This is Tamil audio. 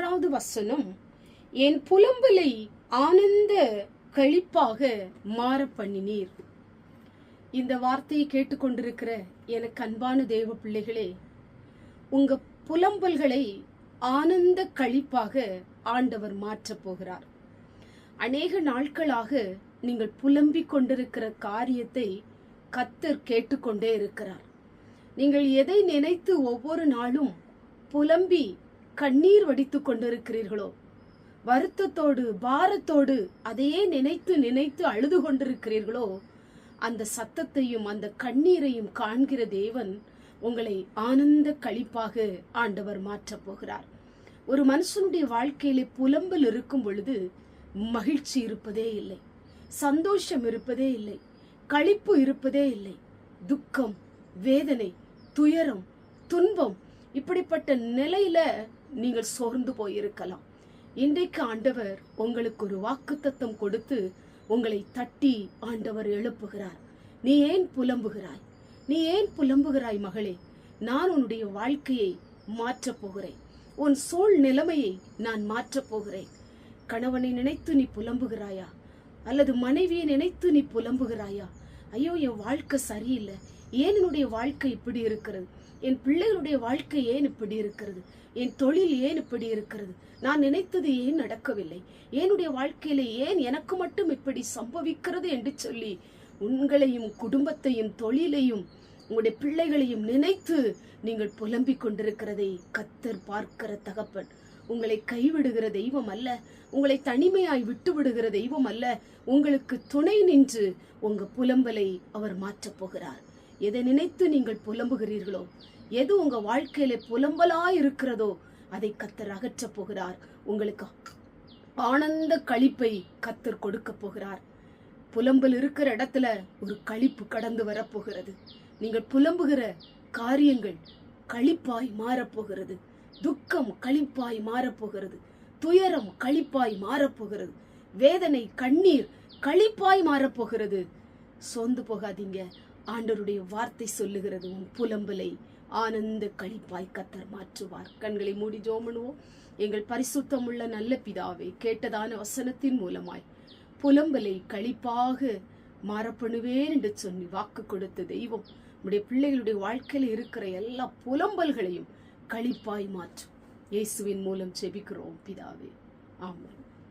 6வது வசனம், என் புலம்பலை ஆனந்த களிப்பாக மாற பண்ணினீர். இந்த வார்த்தையை கேட்டுக்கொண்டிருக்கிற எனக்கு அன்பான தேவ பிள்ளைகளே, உங்க புலம்பல்களை ஆனந்த களிப்பாக ஆண்டவர் மாற்றப் போகிறார். அநேக நாட்களாக நீங்கள் புலம்பிக் கொண்டிருக்கிற காரியத்தை கர்த்தர் கேட்டுக்கொண்டே இருக்கிறார். நீங்கள் எதை நினைத்து ஒவ்வொரு நாளும் புலம்பி கண்ணீர் வடித்துக் கொண்டிருக்கிறீர்களோ, வருத்தத்தோடு பாரத்தோடு அதையே நினைத்து நினைத்து அழுது கொண்டிருக்கிறீர்களோ, அந்த சத்தத்தையும் அந்த கண்ணீரையும் காண்கிற தேவன் உங்களை ஆனந்த களிப்பாக ஆண்டவர் மாற்றப் போகிறார். ஒரு மனுஷனுடைய வாழ்க்கையிலே புலம்பல் இருக்கும் பொழுது மகிழ்ச்சி இருப்பதே இல்லை, சந்தோஷம் இருப்பதே இல்லை, களிப்பு இருப்பதே இல்லை. துக்கம், வேதனை, துயரம், துன்பம், இப்படிப்பட்ட நிலையில நீங்கள் சோர்ந்து போயிருக்கலாம். இன்றைக்கு ஆண்டவர் உங்களுக்கு ஒரு வாக்குத்தத்தம் கொடுத்து உங்களை தட்டி ஆண்டவர் எழுப்புகிறார். நீ ஏன் புலம்புகிறாய்? நீ ஏன் புலம்புகிறாய் மகளே? நான் உன்னுடைய வாழ்க்கையை மாற்றப் போகிறேன். உன் சூழ் நிலைமையை நான் மாற்றப் போகிறேன். கணவனை நினைத்து நீ புலம்புகிறாயா? அல்லது மனைவியை நினைத்து நீ புலம்புகிறாயா? ஐயோ, என் வாழ்க்கை சரியில்லை, ஏன் என்னுடைய வாழ்க்கை இப்படி இருக்கிறது? என் பிள்ளைகளுடைய வாழ்க்கை ஏன் இப்படி இருக்கிறது? என் தொழில் ஏன் இப்படி இருக்கிறது? நான் நினைத்தது ஏன் நடக்கவில்லை? என்னுடைய வாழ்க்கையில ஏன் எனக்கு மட்டும் இப்படி சம்பவிக்கிறது என்று சொல்லி உங்களையும் குடும்பத்தையும் தொழிலையும் உங்களுடைய பிள்ளைகளையும் நினைத்து நீங்கள் புலம்பிக் கொண்டிருக்கிறதை கர்த்தர் பார்க்கிற தகப்பன். உங்களை கைவிடுகிற தெய்வம் அல்ல, உங்களை தனிமையாய் விட்டு விடுகிற தெய்வம் அல்ல. உங்களுக்கு துணை நின்று உங்க புலம்பலை அவர் மாற்றப் போகிறார். எதை நினைத்து நீங்கள் புலம்புகிறீர்களோ, எது உங்க வாழ்க்கையில புலம்பலாய் இருக்கிறதோ, அதை கர்த்தர் அகற்றப் போகிறார். உங்களுக்கு ஆனந்த களிப்பை கர்த்தர் கொடுக்க போகிறார். புலம்பல் இருக்கிற இடத்துல ஒரு களிப்பு கடந்து வரப்போகிறது. நீங்கள் புலம்புகிற காரியங்கள் களிப்பாய் மாறப்போகிறது. துக்கம் களிப்பாய் மாறப்போகிறது. துயரம் களிப்பாய் மாறப்போகிறது. வேதனை, கண்ணீர் களிப்பாய் மாறப்போகிறது. சோர்ந்து போகாதீங்க. ஆண்டவருடைய வார்த்தை சொல்லுகிறது, உன் புலம்பலை ஆனந்த களிப்பாய் கர்த்தர் மாற்றுவார். கண்களை மூடி ஜெபம் பண்ணுவோம். எங்கள் பரிசுத்தமுள்ள நல்ல பிதாவே, கேட்டதான வசனத்தின் மூலமாய் புலம்பலை களிப்பாக மாறப்பண்ணுவேன் என்று சொல்லி வாக்கு கொடுத்த தெய்வம் நம்முடைய பிள்ளைகளுடைய வாழ்க்கையில இருக்கிற எல்லா புலம்பல்களையும் களிப்பாய் மாற்றும். இயேசுவின் மூலம் ஜெபிக்கிறோம் பிதாவே, ஆமென்.